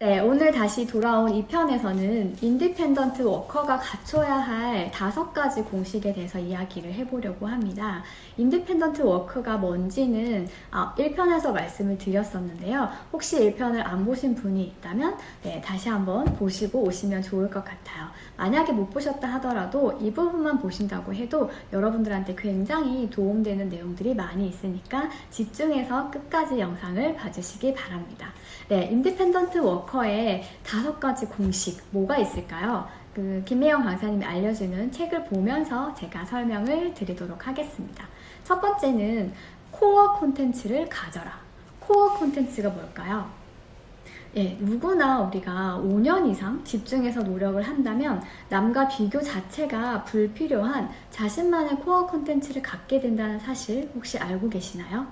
네, 오늘 다시 돌아온 이 편에서는 인디펜던트 워커가 갖춰야 할 5가지 공식에 대해서 이야기를 해보려고 합니다. 인디펜던트 워커가 뭔지는 1편에서 말씀을 드렸었는데요. 혹시 1편을 안 보신 분이 있다면 다시 한번 보시고 오시면 좋을 것 같아요. 만약에 못 보셨다 하더라도 이 부분만 보신다고 해도 여러분들한테 굉장히 도움되는 내용들이 많이 있으니까 집중해서 끝까지 영상을 봐주시기 바랍니다. 네, 인디펜던트 워커의 5가지 공식 뭐가 있을까요? 김혜영 강사님이 알려주는 책을 보면서 제가 설명을 드리도록 하겠습니다. 첫 번째는 코어 콘텐츠를 가져라. 코어 콘텐츠가 뭘까요? 누구나 우리가 5년 이상 집중해서 노력을 한다면 남과 비교 자체가 불필요한 자신만의 코어 콘텐츠를 갖게 된다는 사실 혹시 알고 계시나요?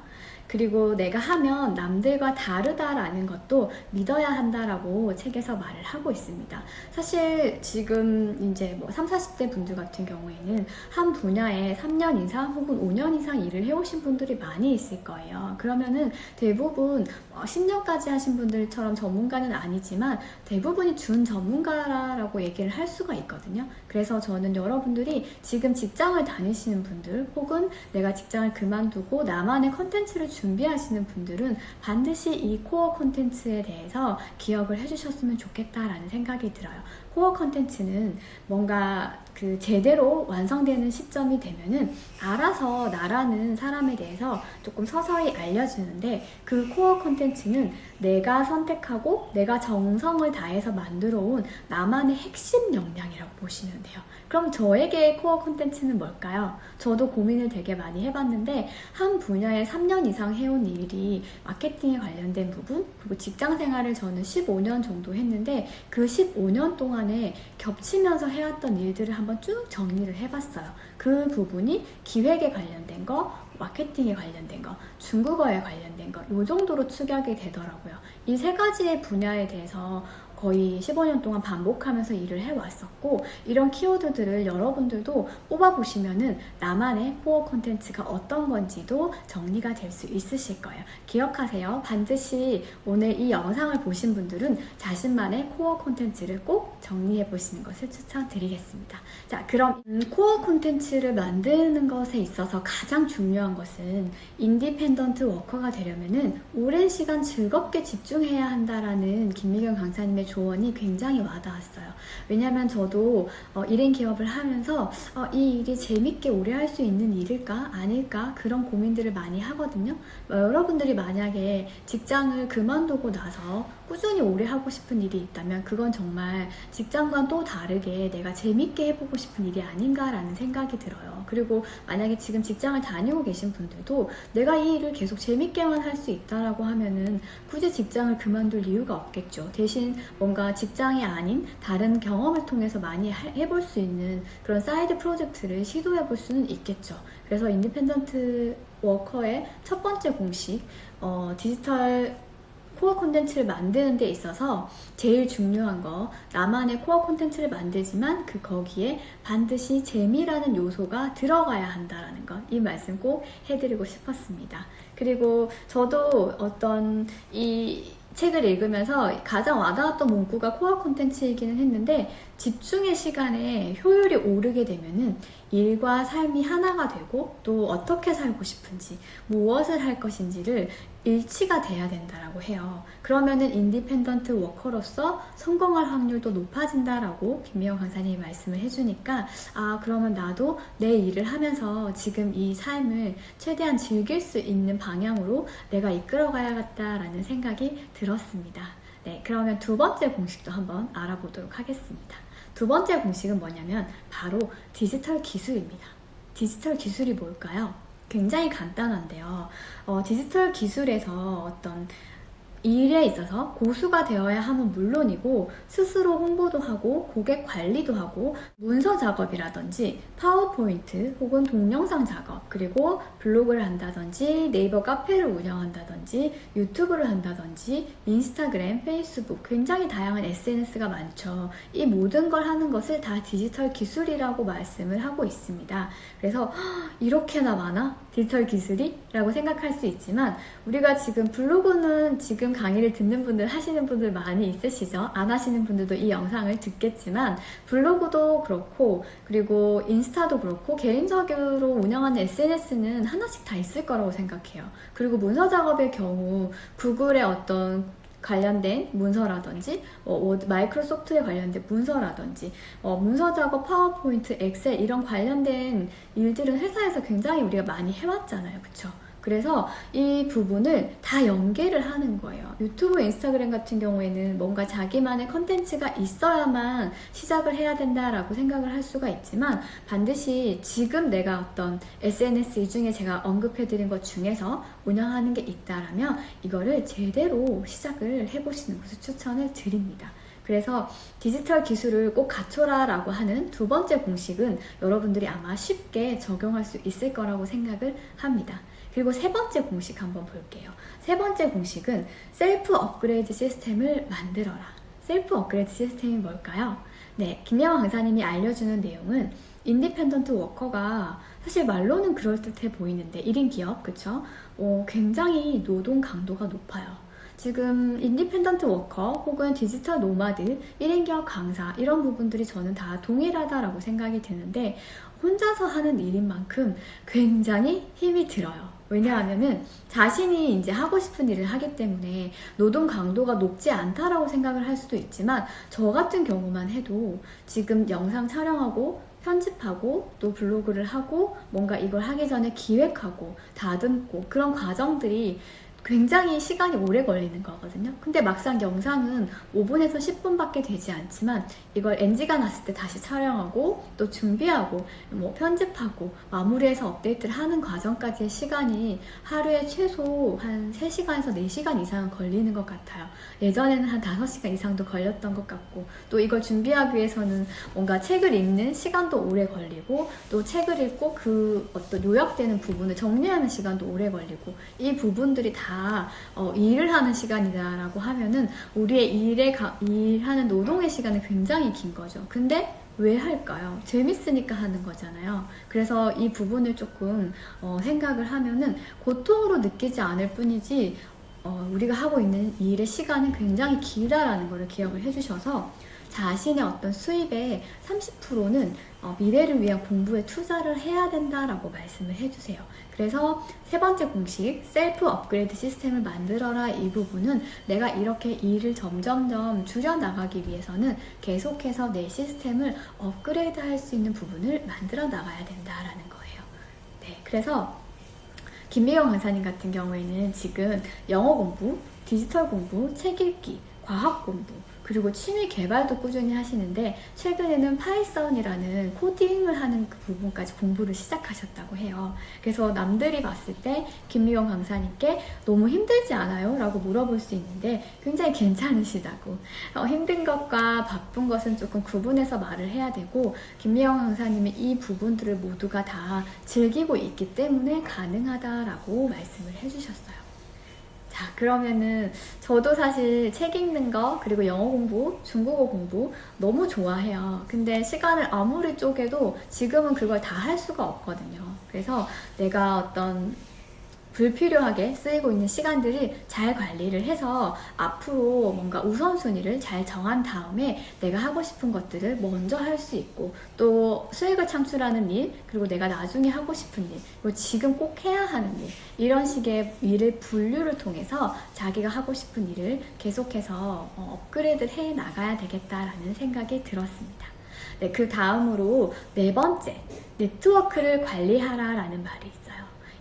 그리고 내가 하면 남들과 다르다라는 것도 믿어야 한다라고 책에서 말을 하고 있습니다. 사실 지금 이제 30, 40대 분들 같은 경우에는 한 분야에 3년 이상 혹은 5년 이상 일을 해오신 분들이 많이 있을 거예요. 그러면은 대부분 10년까지 하신 분들처럼 전문가는 아니지만 대부분이 준 전문가라고 얘기를 할 수가 있거든요. 그래서 저는 여러분들이 지금 직장을 다니시는 분들 혹은 내가 직장을 그만두고 나만의 컨텐츠를 준비하시는 분들은 반드시 이 코어 콘텐츠에 대해서 기억을 해주셨으면 좋겠다라는 생각이 들어요. 코어 콘텐츠는 뭔가 제대로 완성되는 시점이 되면은 알아서 나라는 사람에 대해서 조금 서서히 알려주는데, 그 코어 콘텐츠는 내가 선택하고 내가 정성을 다해서 만들어 온 나만의 핵심 역량이라고 보시면 돼요. 그럼 저에게 코어 콘텐츠는 뭘까요? 저도 고민을 되게 많이 해봤는데 한 분야에 3년 이상 해온 일이 마케팅에 관련된 부분, 그리고 직장 생활을 저는 15년 정도 했는데 그 15년 동안에 겹치면서 해왔던 일들을 한번 쭉 정리를 해봤어요. 그 부분이 기획에 관련된 거, 마케팅에 관련된 거, 중국어에 관련된 거, 이 정도로 축약이 되더라고요. 이 3가지의 분야에 대해서 거의 15년 동안 반복하면서 일을 해왔었고, 이런 키워드들을 여러분들도 뽑아보시면은 나만의 코어 콘텐츠가 어떤 건지도 정리가 될 수 있으실 거예요. 기억하세요. 반드시 오늘 이 영상을 보신 분들은 자신만의 코어 콘텐츠를 꼭 정리해 보시는 것을 추천드리겠습니다. 자, 그럼 코어 콘텐츠를 만드는 것에 있어서 가장 중요한 것은 인디펜던트 워커가 되려면은 오랜 시간 즐겁게 집중해야 한다라는 김미경 강사님의 조언이 굉장히 와닿았어요. 왜냐하면 저도 1인 기업을 하면서 이 일이 재밌게 오래 할 수 있는 일일까 아닐까 그런 고민들을 많이 하거든요. 여러분들이 만약에 직장을 그만두고 나서 꾸준히 오래 하고 싶은 일이 있다면 그건 정말 직장과는 또 다르게 내가 재밌게 해보고 싶은 일이 아닌가라는 생각이 들어요. 그리고 만약에 지금 직장을 다니고 계신 분들도 내가 이 일을 계속 재밌게만 할 수 있다라고 하면은 굳이 직장을 그만둘 이유가 없겠죠. 대신 뭔가 직장이 아닌 다른 경험을 통해서 많이 해볼 수 있는 그런 사이드 프로젝트를 시도해 볼 수는 있겠죠. 그래서 인디펜던트 워커의 첫 번째 공식, 디지털 코어 콘텐츠를 만드는 데 있어서 제일 중요한 거, 나만의 코어 콘텐츠를 만들지만 거기에 반드시 재미라는 요소가 들어가야 한다라는 것, 이 말씀 꼭 해드리고 싶었습니다. 그리고 저도 이 책을 읽으면서 가장 와닿았던 문구가 코어 콘텐츠이기는 했는데, 집중의 시간에 효율이 오르게 되면은 일과 삶이 하나가 되고 또 어떻게 살고 싶은지, 무엇을 할 것인지를 일치가 돼야 된다라고 해요. 그러면은 인디펜던트 워커로서 성공할 확률도 높아진다라고 김미영 강사님이 말씀을 해주니까, 그러면 나도 내 일을 하면서 지금 이 삶을 최대한 즐길 수 있는 방향으로 내가 이끌어가야겠다라는 생각이 들었습니다. 네, 그러면 2번째 공식도 한번 알아보도록 하겠습니다. 2번째 공식은 뭐냐면 바로 디지털 기술입니다. 디지털 기술이 뭘까요? 굉장히 간단한데요. 디지털 기술에서 어떤 일에 있어서 고수가 되어야 함은 물론이고 스스로 홍보도 하고 고객 관리도 하고 문서 작업이라든지 파워포인트 혹은 동영상 작업, 그리고 블로그를 한다든지 네이버 카페를 운영한다든지 유튜브를 한다든지 인스타그램, 페이스북, 굉장히 다양한 SNS가 많죠. 이 모든 걸 하는 것을 다 디지털 기술이라고 말씀을 하고 있습니다. 그래서 이렇게나 많아? 디지털 기술이? 라고 생각할 수 있지만 우리가 지금 블로그는 지금 강의를 듣는 분들, 하시는 분들 많이 있으시죠? 안 하시는 분들도 이 영상을 듣겠지만 블로그도 그렇고 그리고 인스타도 그렇고 개인적으로 운영하는 SNS는 하나씩 다 있을 거라고 생각해요. 그리고 문서 작업의 경우 구글의 어떤 관련된 문서라든지 마이크로소프트에 관련된 문서라든지 문서 작업, 파워포인트, 엑셀 이런 관련된 일들은 회사에서 굉장히 우리가 많이 해왔잖아요. 그쵸? 그래서 이 부분을 다 연계를 하는 거예요. 유튜브, 인스타그램 같은 경우에는 뭔가 자기만의 컨텐츠가 있어야만 시작을 해야 된다라고 생각을 할 수가 있지만 반드시 지금 내가 어떤 SNS 이 중에 제가 언급해드린 것 중에서 운영하는 게 있다라면 이거를 제대로 시작을 해보시는 것을 추천을 드립니다. 그래서 디지털 기술을 꼭 갖춰라 라고 하는 두 번째 공식은 여러분들이 아마 쉽게 적용할 수 있을 거라고 생각을 합니다. 그리고 세 번째 공식 한번 볼게요. 세 번째 공식은 셀프 업그레이드 시스템을 만들어라. 셀프 업그레이드 시스템이 뭘까요? 네, 김예원 강사님이 알려주는 내용은 인디펜던트 워커가 사실 말로는 그럴듯해 보이는데 1인 기업, 그쵸? 굉장히 노동 강도가 높아요. 지금 인디펜던트 워커 혹은 디지털 노마드, 1인 기업 강사 이런 부분들이 저는 다 동일하다라고 생각이 드는데 혼자서 하는 일인 만큼 굉장히 힘이 들어요. 왜냐하면은 자신이 이제 하고 싶은 일을 하기 때문에 노동 강도가 높지 않다라고 생각을 할 수도 있지만 저 같은 경우만 해도 지금 영상 촬영하고 편집하고 또 블로그를 하고 뭔가 이걸 하기 전에 기획하고 다듬고 그런 과정들이 굉장히 시간이 오래 걸리는 거거든요. 근데 막상 영상은 5분에서 10분밖에 되지 않지만 이걸 NG가 났을 때 다시 촬영하고 또 준비하고 편집하고 마무리해서 업데이트를 하는 과정까지의 시간이 하루에 최소 한 3시간에서 4시간 이상 걸리는 것 같아요. 예전에는 한 5시간 이상도 걸렸던 것 같고 또 이걸 준비하기 위해서는 뭔가 책을 읽는 시간도 오래 걸리고 또 책을 읽고 그 어떤 요약되는 부분을 정리하는 시간도 오래 걸리고 이 부분들이 다 일을 하는 시간이다라고 하면은 우리의 일하는 노동의 시간은 굉장히 긴 거죠. 근데 왜 할까요? 재밌으니까 하는 거잖아요. 그래서 이 부분을 조금 생각을 하면은 고통으로 느끼지 않을 뿐이지 우리가 하고 있는 일의 시간은 굉장히 길다라는 것을 기억을 해주셔서 자신의 어떤 수입의 30%는 미래를 위한 공부에 투자를 해야 된다라고 말씀을 해주세요. 그래서 세 번째 공식, 셀프 업그레이드 시스템을 만들어라 이 부분은 내가 이렇게 일을 점점점 줄여나가기 위해서는 계속해서 내 시스템을 업그레이드 할 수 있는 부분을 만들어 나가야 된다라는 거예요. 네, 그래서 김미경 강사님 같은 경우에는 지금 영어 공부, 디지털 공부, 책 읽기, 과학 공부 그리고 취미 개발도 꾸준히 하시는데 최근에는 파이썬이라는 코딩을 하는 그 부분까지 공부를 시작하셨다고 해요. 그래서 남들이 봤을 때 김미경 강사님께 너무 힘들지 않아요? 라고 물어볼 수 있는데 굉장히 괜찮으시다고. 힘든 것과 바쁜 것은 조금 구분해서 말을 해야 되고 김미경 강사님이 이 부분들을 모두가 다 즐기고 있기 때문에 가능하다라고 말씀을 해주셨어요. 자, 그러면은 저도 사실 책 읽는 거 그리고 영어 공부, 중국어 공부 너무 좋아해요. 근데 시간을 아무리 쪼개도 지금은 그걸 다 할 수가 없거든요. 그래서 내가 어떤 불필요하게 쓰이고 있는 시간들을 잘 관리를 해서 앞으로 뭔가 우선순위를 잘 정한 다음에 내가 하고 싶은 것들을 먼저 할 수 있고 또 수익을 창출하는 일 그리고 내가 나중에 하고 싶은 일 그리고 지금 꼭 해야 하는 일 이런 식의 일을 분류를 통해서 자기가 하고 싶은 일을 계속해서 업그레이드를 해 나가야 되겠다라는 생각이 들었습니다. 네, 그 다음으로 네 번째, 네트워크를 관리하라 라는 말이 있어요.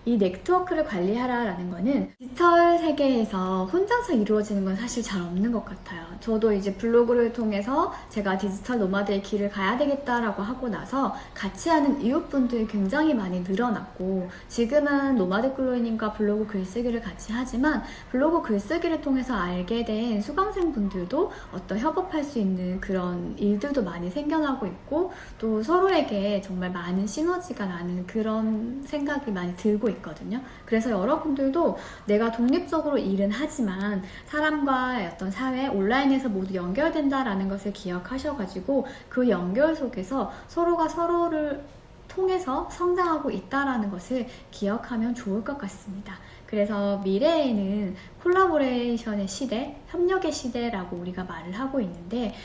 이 네트워크를 관리하라라는 거는 디지털 세계에서 혼자서 이루어지는 건 사실 잘 없는 것 같아요. 저도 이제 블로그를 통해서 제가 디지털 노마드의 길을 가야 되겠다라고 하고 나서 같이 하는 이웃분들이 굉장히 많이 늘어났고 지금은 노마드 클로이님과 블로그 글쓰기를 같이 하지만 블로그 글쓰기를 통해서 알게 된 수강생분들도 어떤 협업할 수 있는 그런 일들도 많이 생겨나고 있고 또 서로에게 정말 많은 시너지가 나는 그런 생각이 많이 들고 있거든요. 그래서 여러분들도 내가 독립적으로 일은 하지만 사람과의 어떤 사회, 온라인에서 모두 연결된다라는 것을 기억하셔가지고 그 연결 속에서 서로가 서로를 통해서 성장하고 있다는 것을 기억하면 좋을 것 같습니다. 그래서 미래에는 콜라보레이션의 시대, 협력의 시대라고 우리가 말을 하고 있는데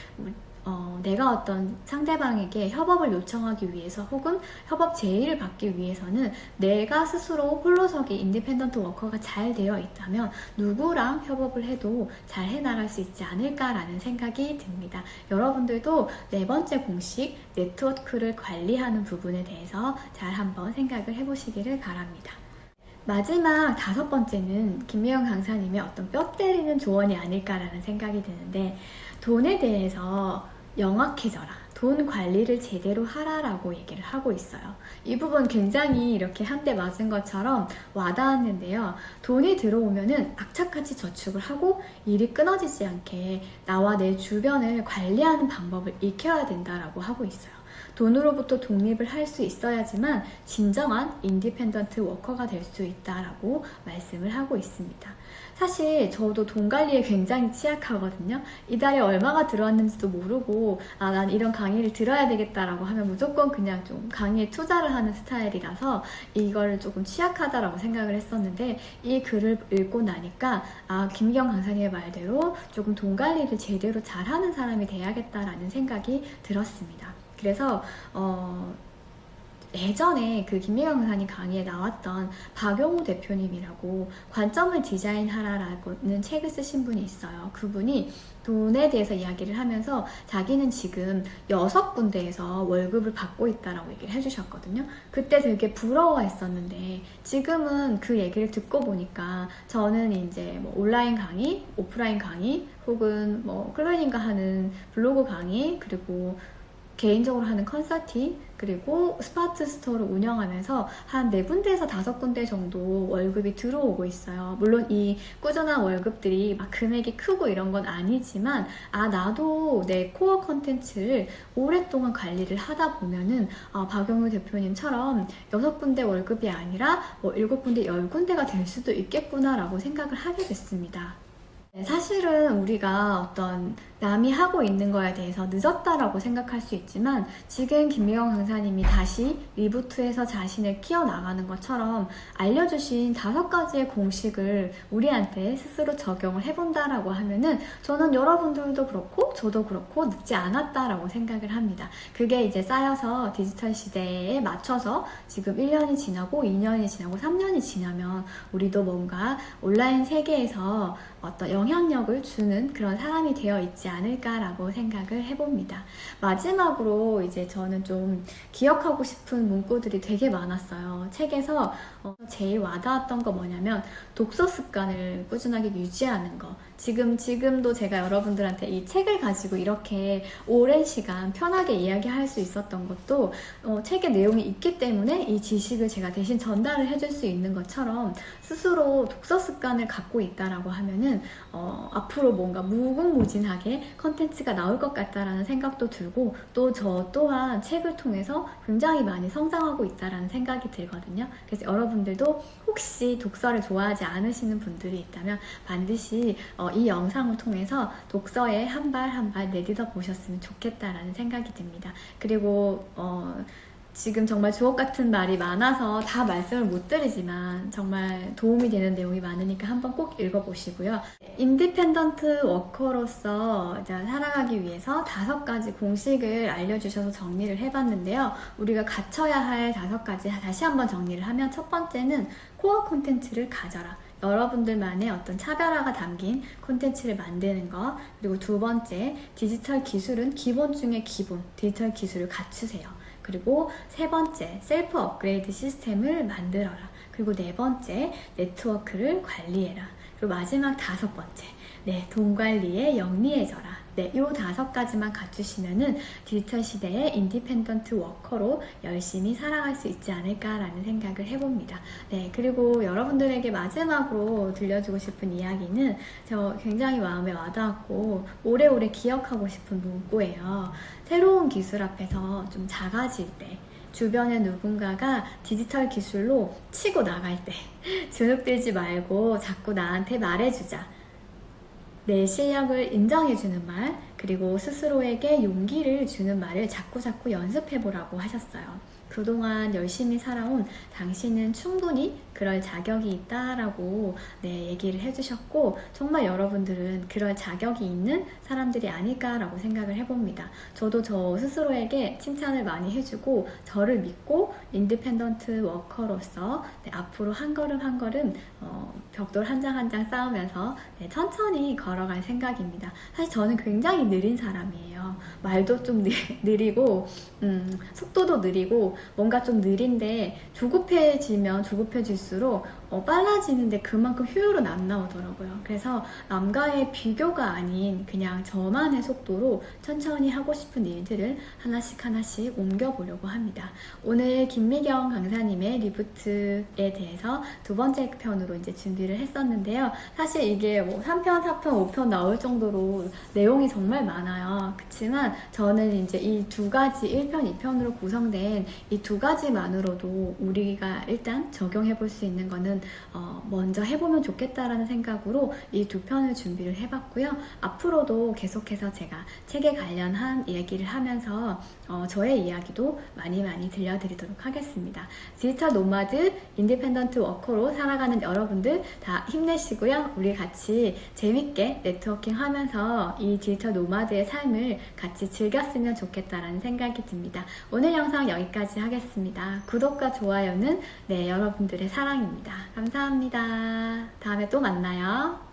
내가 어떤 상대방에게 협업을 요청하기 위해서 혹은 협업 제의를 받기 위해서는 내가 스스로 홀로서기 인디펜던트 워커가 잘 되어 있다면 누구랑 협업을 해도 잘 해나갈 수 있지 않을까라는 생각이 듭니다. 여러분들도 네 번째 공식 네트워크를 관리하는 부분에 대해서 잘 한번 생각을 해보시기를 바랍니다. 마지막 다섯 번째는 김미영 강사님의 어떤 뼈 때리는 조언이 아닐까라는 생각이 드는데, 돈에 대해서 명확해져라, 돈 관리를 제대로 하라라고 얘기를 하고 있어요. 이 부분 굉장히 이렇게 한 대 맞은 것처럼 와닿았는데요. 돈이 들어오면은 악착같이 저축을 하고 일이 끊어지지 않게 나와 내 주변을 관리하는 방법을 익혀야 된다라고 하고 있어요. 돈으로부터 독립을 할 수 있어야지만 진정한 인디펜던트 워커가 될 수 있다라고 말씀을 하고 있습니다. 사실 저도 돈 관리에 굉장히 취약하거든요. 이달에 얼마가 들어왔는지도 모르고 난 이런 강의를 들어야 되겠다라고 하면 무조건 그냥 좀 강의에 투자를 하는 스타일이라서 이거를 조금 취약하다라고 생각을 했었는데, 이 글을 읽고 나니까 김경 강사님의 말대로 조금 돈 관리를 제대로 잘하는 사람이 돼야겠다라는 생각이 들었습니다. 그래서 예전에 그 김미경 강사님 강의에 나왔던 박용우 대표님이라고 관점을 디자인하라라는 책을 쓰신 분이 있어요. 그분이 돈에 대해서 이야기를 하면서 자기는 지금 6군데에서 월급을 받고 있다라고 얘기를 해주셨거든요. 그때 되게 부러워했었는데 지금은 그 얘기를 듣고 보니까 저는 이제 뭐 온라인 강의, 오프라인 강의, 혹은 뭐 클로닝과 하는 블로그 강의, 그리고 개인적으로 하는 컨설팅, 그리고 스마트 스토어를 운영하면서 한 4군데에서 5군데 정도 월급이 들어오고 있어요. 물론 이 꾸준한 월급들이 막 금액이 크고 이런 건 아니지만 나도 내 코어 컨텐츠를 오랫동안 관리를 하다 보면은 박용우 대표님처럼 6군데 월급이 아니라 뭐 7군데, 10군데가 될 수도 있겠구나라고 생각을 하게 됐습니다. 사실은 우리가 어떤 남이 하고 있는 거에 대해서 늦었다라고 생각할 수 있지만, 지금 김미경 강사님이 다시 리부트해서 자신을 키워나가는 것처럼 알려주신 5가지의 공식을 우리한테 스스로 적용을 해본다라고 하면은 저는 여러분들도 그렇고 저도 그렇고 늦지 않았다라고 생각을 합니다. 그게 이제 쌓여서 디지털 시대에 맞춰서 지금 1년이 지나고 2년이 지나고 3년이 지나면 우리도 뭔가 온라인 세계에서 어떤 영향력을 주는 그런 사람이 되어 있지 않을까라고 생각을 해봅니다. 마지막으로 이제 저는 좀 기억하고 싶은 문구들이 되게 많았어요. 책에서 제일 와닿았던 거 뭐냐면 독서 습관을 꾸준하게 유지하는 거. 지금도 제가 여러분들한테 이 책을 가지고 이렇게 오랜 시간 편하게 이야기할 수 있었던 것도 책의 내용이 있기 때문에 이 지식을 제가 대신 전달을 해줄 수 있는 것처럼 스스로 독서 습관을 갖고 있다라고 하면은 앞으로 뭔가 무궁무진하게 컨텐츠가 나올 것 같다라는 생각도 들고, 또 저 또한 책을 통해서 굉장히 많이 성장하고 있다라는 생각이 들거든요. 그래서 여러분들도 혹시 독서를 좋아하지 않으시는 분들이 있다면 반드시 이 영상을 통해서 독서에 한 발 한 발 내딛어 보셨으면 좋겠다라는 생각이 듭니다. 그리고 지금 정말 주옥같은 말이 많아서 다 말씀을 못 드리지만 정말 도움이 되는 내용이 많으니까 한번 꼭 읽어보시고요. 인디펜던트 워커로서 살아가기 위해서 5가지 공식을 알려주셔서 정리를 해봤는데요. 우리가 갖춰야 할 5가지 다시 한번 정리를 하면, 첫 번째는 코어 콘텐츠를 가져라. 여러분들만의 어떤 차별화가 담긴 콘텐츠를 만드는 거. 그리고 두 번째, 디지털 기술은 기본 중에 기본, 디지털 기술을 갖추세요. 그리고 세 번째, 셀프 업그레이드 시스템을 만들어라. 그리고 네 번째, 네트워크를 관리해라. 그리고 마지막 5번째, 돈 관리에 영리해져라. 이 5가지만 갖추시면은 디지털 시대의 인디펜던트 워커로 열심히 살아갈 수 있지 않을까라는 생각을 해봅니다. 그리고 여러분들에게 마지막으로 들려주고 싶은 이야기는 저 굉장히 마음에 와닿았고 오래오래 기억하고 싶은 문구예요. 새로운 기술 앞에서 좀 작아질 때, 주변에 누군가가 디지털 기술로 치고 나갈 때 주눅들지 말고 자꾸 나한테 말해주자. 내 실력을 인정해주는 말, 그리고 스스로에게 용기를 주는 말을 자꾸자꾸 연습해보라고 하셨어요. 그동안 열심히 살아온 당신은 충분히 그럴 자격이 있다라고 얘기를 해주셨고, 정말 여러분들은 그럴 자격이 있는 사람들이 아닐까라고 생각을 해봅니다. 저도 저 스스로에게 칭찬을 많이 해주고 저를 믿고 인디펜던트 워커로서 앞으로 한 걸음 한 걸음 벽돌 한 장 한 장 쌓으면서 천천히 걸어갈 생각입니다. 사실 저는 굉장히 느린 사람이에요. 말도 좀 느리고 속도도 느리고 뭔가 좀 느린데 조급해지면 조급해질수록 빨라지는데 그만큼 효율은 안 나오더라고요. 그래서 남과의 비교가 아닌 그냥 저만의 속도로 천천히 하고 싶은 일들을 하나씩 하나씩 옮겨보려고 합니다. 오늘 김미경 강사님의 리부트에 대해서 두 번째 편으로 이제 준비를 했었는데요. 사실 이게 뭐 3편, 4편, 5편 나올 정도로 내용이 정말 많아요. 그렇지만 저는 이제 이 두 가지 1편, 2편으로 구성된 이 두 가지만으로도 우리가 일단 적용해 볼 수 있는 거는 먼저 해보면 좋겠다라는 생각으로 이 두 편을 준비를 해봤고요. 앞으로도 계속해서 제가 책에 관련한 얘기를 하면서 저의 이야기도 많이 들려드리도록 하겠습니다. 디지털 노마드, 인디펜던트 워커로 살아가는 여러분들 다 힘내시고요. 우리 같이 재밌게 네트워킹 하면서 이 디지털 노마드의 삶을 같이 즐겼으면 좋겠다라는 생각이 듭니다. 오늘 영상 여기까지 하겠습니다. 구독과 좋아요는 여러분들의 사랑입니다. 감사합니다. 다음에 또 만나요.